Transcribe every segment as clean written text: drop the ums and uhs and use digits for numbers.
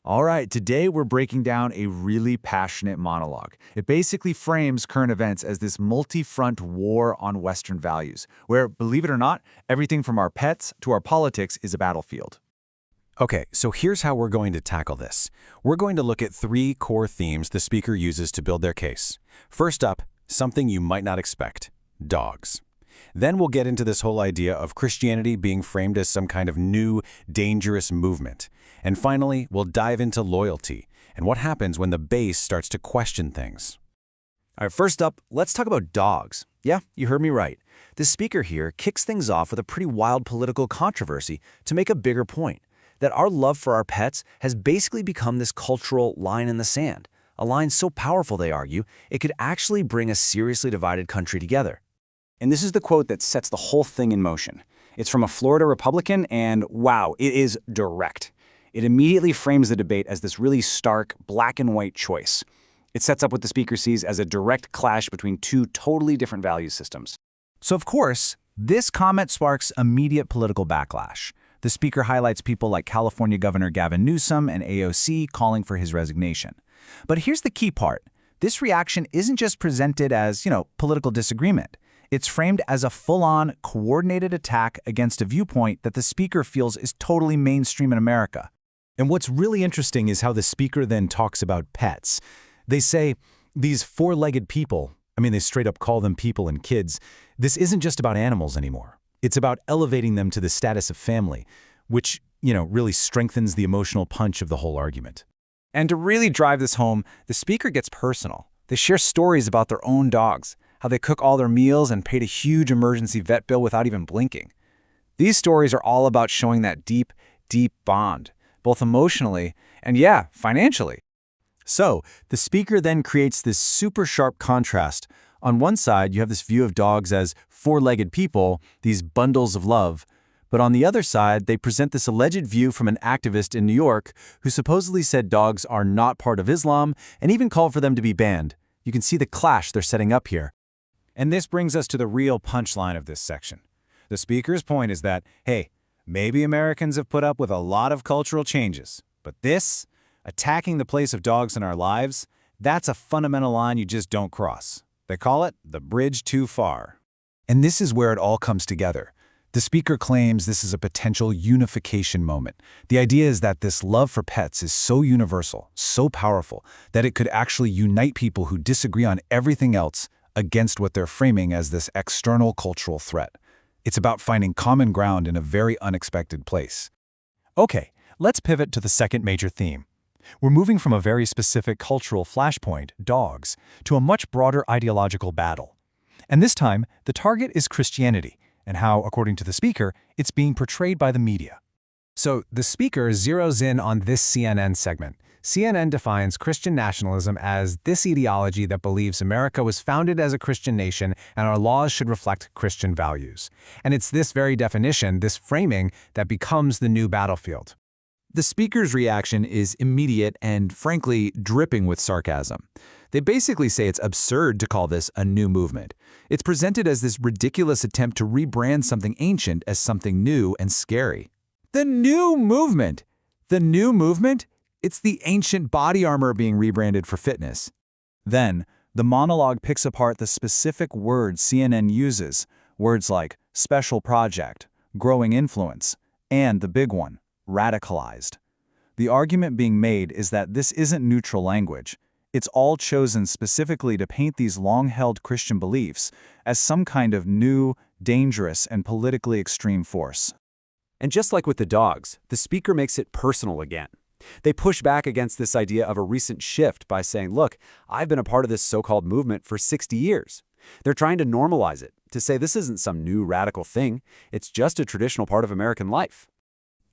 All right, today we're breaking down a really passionate monologue. It basically frames current events as this multi-front war on Western values, where, believe it or not, everything from our pets to our politics is a battlefield. Okay, so here's how we're going to tackle this. We're going to look at three core themes the speaker uses to build their case. First up, something you might not expect: dogs. Then we'll get into this whole idea of Christianity being framed as some kind of new, dangerous movement. And finally, we'll dive into loyalty and what happens when the base starts to question things. All right, first up, let's talk about dogs. Yeah, you heard me right. The speaker here kicks things off with a pretty wild political controversy to make a bigger point, that our love for our pets has basically become this cultural line in the sand, a line so powerful, they argue, it could actually bring a seriously divided country together. And this is the quote that sets the whole thing in motion. It's from a Florida Republican, and wow, it is direct. It immediately frames the debate as this really stark, black and white choice. It sets up what the speaker sees as a direct clash between two totally different value systems. So, of course, this comment sparks immediate political backlash. The speaker highlights people like California Governor Gavin Newsom and AOC calling for his resignation. But here's the key part. This reaction isn't just presented as, political disagreement. It's framed as a full-on, coordinated attack against a viewpoint that the speaker feels is totally mainstream in America. And what's really interesting is how the speaker then talks about pets. They say, these four-legged people, they straight up call them people and kids, this isn't just about animals anymore. It's about elevating them to the status of family, which, really strengthens the emotional punch of the whole argument. And to really drive this home, the speaker gets personal. They share stories about their own dogs, how they cook all their meals and paid a huge emergency vet bill without even blinking. These stories are all about showing that deep, deep bond, both emotionally and, financially. So, the speaker then creates this super sharp contrast. On one side, you have this view of dogs as four-legged people, these bundles of love. But on the other side, they present this alleged view from an activist in New York who supposedly said dogs are not part of Islam and even called for them to be banned. You can see the clash they're setting up here. And this brings us to the real punchline of this section. The speaker's point is that, hey, maybe Americans have put up with a lot of cultural changes, but this, attacking the place of dogs in our lives, that's a fundamental line you just don't cross. They call it the bridge too far. And this is where it all comes together. The speaker claims this is a potential unification moment. The idea is that this love for pets is so universal, so powerful, that it could actually unite people who disagree on everything else against what they're framing as this external cultural threat. It's about finding common ground in a very unexpected place. Okay, let's pivot to the second major theme. We're moving from a very specific cultural flashpoint, dogs, to a much broader ideological battle. And this time, the target is Christianity, and how, according to the speaker, it's being portrayed by the media. So, the speaker zeroes in on this CNN segment. CNN defines Christian nationalism as this ideology that believes America was founded as a Christian nation and our laws should reflect Christian values. And it's this very definition, this framing, that becomes the new battlefield. The speaker's reaction is immediate and, frankly, dripping with sarcasm. They basically say it's absurd to call this a new movement. It's presented as this ridiculous attempt to rebrand something ancient as something new and scary. The new movement! The new movement? It's the ancient body armor being rebranded for fitness. Then, the monologue picks apart the specific words CNN uses, words like special project, growing influence, and the big one, radicalized. The argument being made is that this isn't neutral language. It's all chosen specifically to paint these long-held Christian beliefs as some kind of new, dangerous, and politically extreme force. And just like with the dogs, the speaker makes it personal again. They push back against this idea of a recent shift by saying, look, I've been a part of this so-called movement for 60 years. They're trying to normalize it, to say this isn't some new radical thing, it's just a traditional part of American life.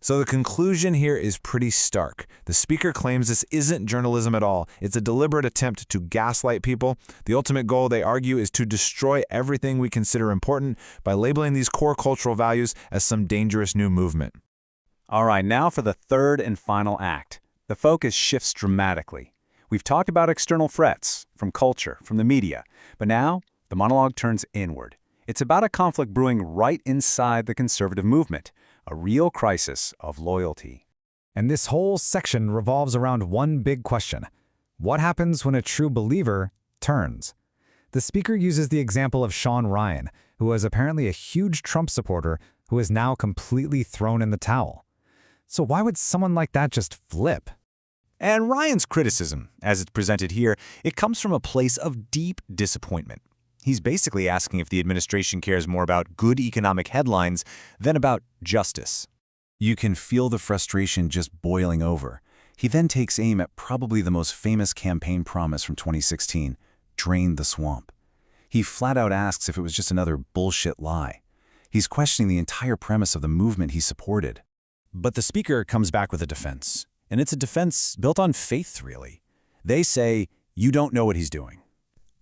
So the conclusion here is pretty stark. The speaker claims this isn't journalism at all. It's a deliberate attempt to gaslight people. The ultimate goal, they argue, is to destroy everything we consider important by labeling these core cultural values as some dangerous new movement. All right, now for the third and final act. The focus shifts dramatically. We've talked about external threats, from culture, from the media, but now the monologue turns inward. It's about a conflict brewing right inside the conservative movement, a real crisis of loyalty. And this whole section revolves around one big question. What happens when a true believer turns? The speaker uses the example of Sean Ryan, who was apparently a huge Trump supporter who is now completely thrown in the towel. So why would someone like that just flip? And Ryan's criticism, as it's presented here, it comes from a place of deep disappointment. He's basically asking if the administration cares more about good economic headlines than about justice. You can feel the frustration just boiling over. He then takes aim at probably the most famous campaign promise from 2016, drain the swamp. He flat out asks if it was just another bullshit lie. He's questioning the entire premise of the movement he supported. But the speaker comes back with a defense. And it's a defense built on faith, really. They say, you don't know what he's doing.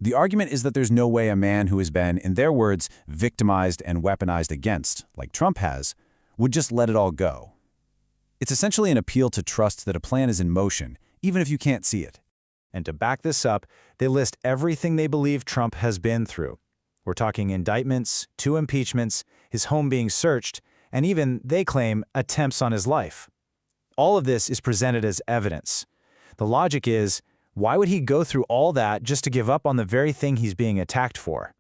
The argument is that there's no way a man who has been, in their words, victimized and weaponized against, like Trump has, would just let it all go. It's essentially an appeal to trust that a plan is in motion, even if you can't see it. And to back this up, they list everything they believe Trump has been through. We're talking indictments, 2 impeachments, his home being searched, and even, they claim, attempts on his life. All of this is presented as evidence. The logic is, why would he go through all that just to give up on the very thing he's being attacked for?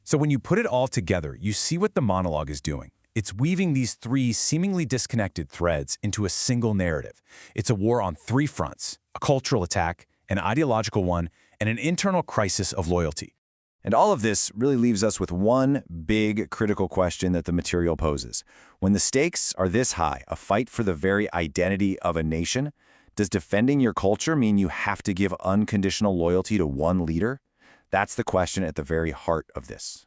So when you put it all together, you see what the monologue is doing. It's weaving these 3 seemingly disconnected threads into a single narrative. It's a war on 3 fronts: a cultural attack, an ideological one, and an internal crisis of loyalty. And all of this really leaves us with one big critical question that the material poses. When the stakes are this high, a fight for the very identity of a nation, does defending your culture mean you have to give unconditional loyalty to one leader? That's the question at the very heart of this.